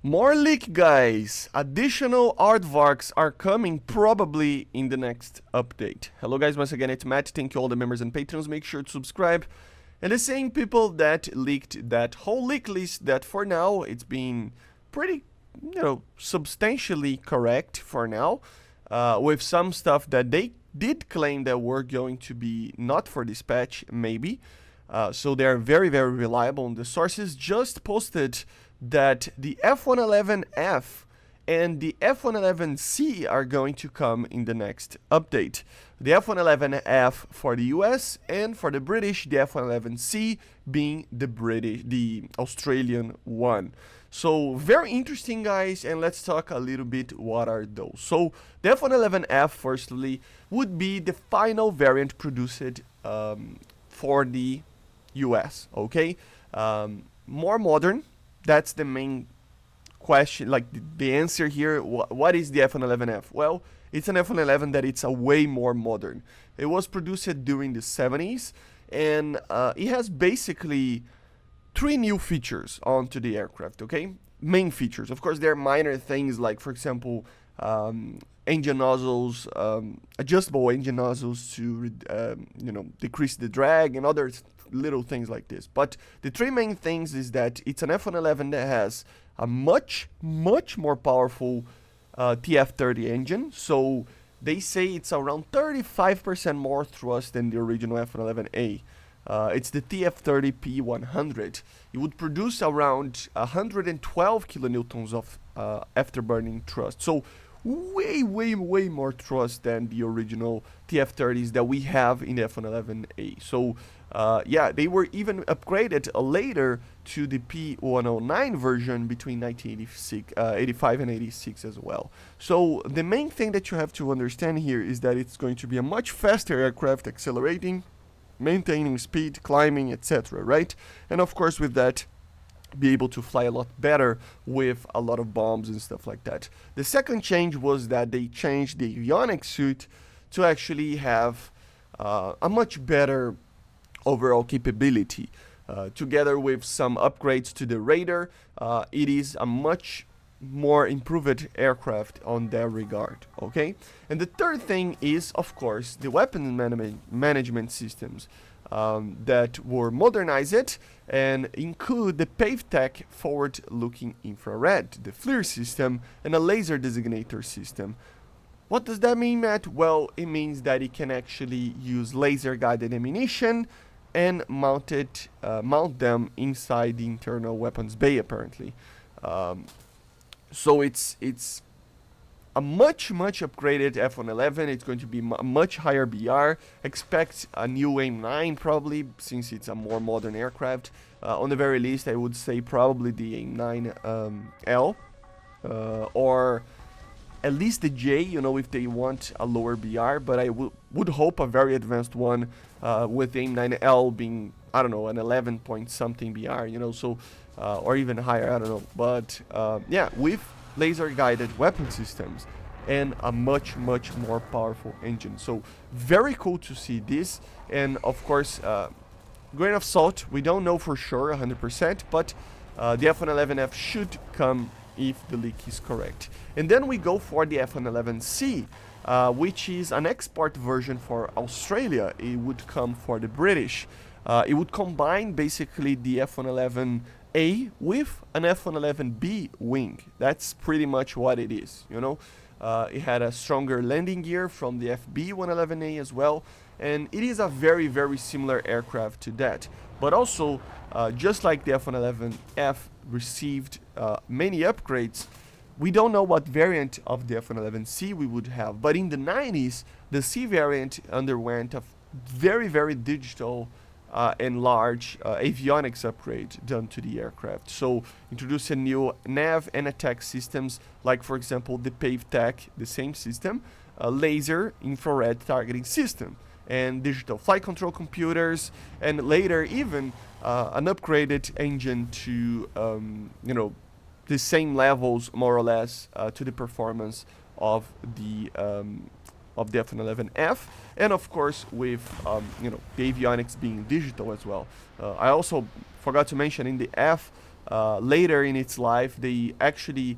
More leak, guys! Additional aardvarks are coming probably in the next update. Hello guys, once again it's Matt. Thank you all the members and patrons. Make sure to subscribe. And the same people that leaked that whole leak list that for now it's been pretty, substantially correct for now. With some stuff that they did claim that were going to be not for dispatch, maybe. So they're very, very reliable. And the sources just posted that the F-111F and the F-111C are going to come in the next update. The F-111F for the US and for the British, the F-111C being the Australian one. So very interesting, guys, and let's talk a little bit what are those. So the F-111F firstly would be the final variant produced for the US, okay? More modern. That's the main question, like the answer here. What is the F-111F? Well, it's an F-111 that it's a way more modern. It was produced during the 70s, and it has basically 3 new features onto the aircraft, okay? Main features. Of course, there are minor things like, for example, engine nozzles, adjustable engine nozzles to, decrease the drag and other little things like this. But the 3 main things is that it's an F-111 that has a much more powerful TF30 engine. So they say it's around 35% more thrust than the original F-111A. It's the TF30 P100. It would produce around 112 kilonewtons of afterburning thrust. So way more thrust than the original TF30s that we have in the F-111A. So they were even upgraded later to the P109 version between 1985 and 86 as well. So the main thing that you have to understand here is that it's going to be a much faster aircraft, accelerating, maintaining speed, climbing, etc., right? And of course with that, be able to fly a lot better with a lot of bombs and stuff like that. The second change was that they changed the avionics suite to actually have a much better overall capability. Together with some upgrades to the radar, it is a much more improved aircraft on that regard, okay? And the third thing is, of course, the weapons management systems that were modernized and include the PaveTech forward-looking infrared, the FLIR system, and a laser designator system. What does that mean, Matt? Well, it means that it can actually use laser-guided ammunition and mount them inside the internal weapons bay, apparently. So it's a much upgraded F-111. It's going to be a much higher BR. Expect a new AIM-9 probably, since it's a more modern aircraft. On the very least, I would say probably the AIM-9L, or at least the J, if they want a lower BR, but I would hope a very advanced one with AIM-9L being, I don't know, an 11 point something BR, so, or even higher, I don't know. But with laser guided weapon systems and a much more powerful engine. So very cool to see this. And of course, grain of salt, we don't know for sure 100%, but the F-111F should come if the leak is correct. And then we go for the F-111C, which is an export version for Australia. It would come for the British. It would combine basically the F-111A with an F-111B wing. That's pretty much what it is, It had a stronger landing gear from the FB-111A as well, and it is a very similar aircraft to that. But also, just like the F-111F received many upgrades, we don't know what variant of the F-111C we would have. But in the 90s, the C variant underwent a very digital and large avionics upgrade done to the aircraft. So introducing new nav and attack systems, like for example the PaveTech, the same system, a laser infrared targeting system, and digital flight control computers, and later even an upgraded engine to the same levels more or less to the performance of the F-111F, and of course with the avionics being digital as well. I also forgot to mention in the F later in its life, they actually,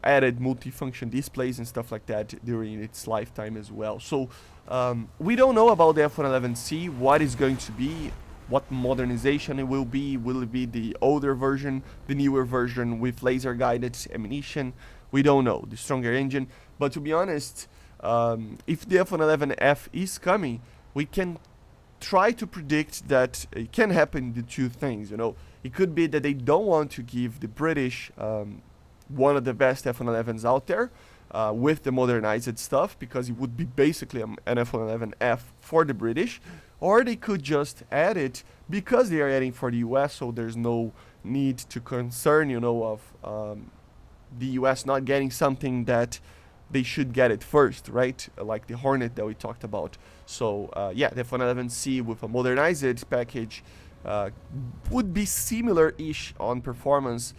added multifunction displays and stuff like that during its lifetime as well. So we don't know about the F-111C, what is going to be, what modernization it will be. Will it be the older version, the newer version with laser guided ammunition? We don't know, the stronger engine. But to be honest, if the F-111F is coming, we can try to predict that it can happen the two things. It could be that they don't want to give the British one of the best F-111s out there with the modernized stuff, because it would be basically an F-111F for the British, or they could just add it because they are adding for the US, so there's no need to concern, of the US not getting something that they should get it first, right? Like the Hornet that we talked about. So yeah, the F-111C with a modernized package would be similar-ish on performance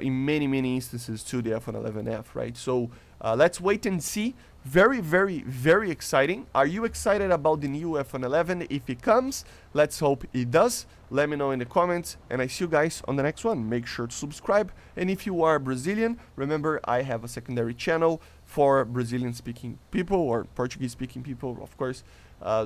in many instances to the F-111F, right? So let's wait and see. Very, very exciting. Are you excited about the new F-111? If it comes, let's hope it does. Let me know in the comments, and I see you guys on the next one. Make sure to subscribe, and if you are Brazilian, remember I have a secondary channel for Brazilian-speaking people, or Portuguese-speaking people, of course.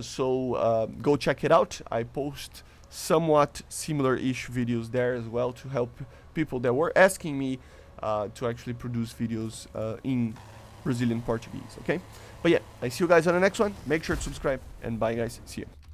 So go check it out. I post somewhat similar-ish videos there as well to help people that were asking me to actually produce videos in Brazilian Portuguese, okay? But yeah, I see you guys on the next one. Make sure to subscribe, and bye guys. See you.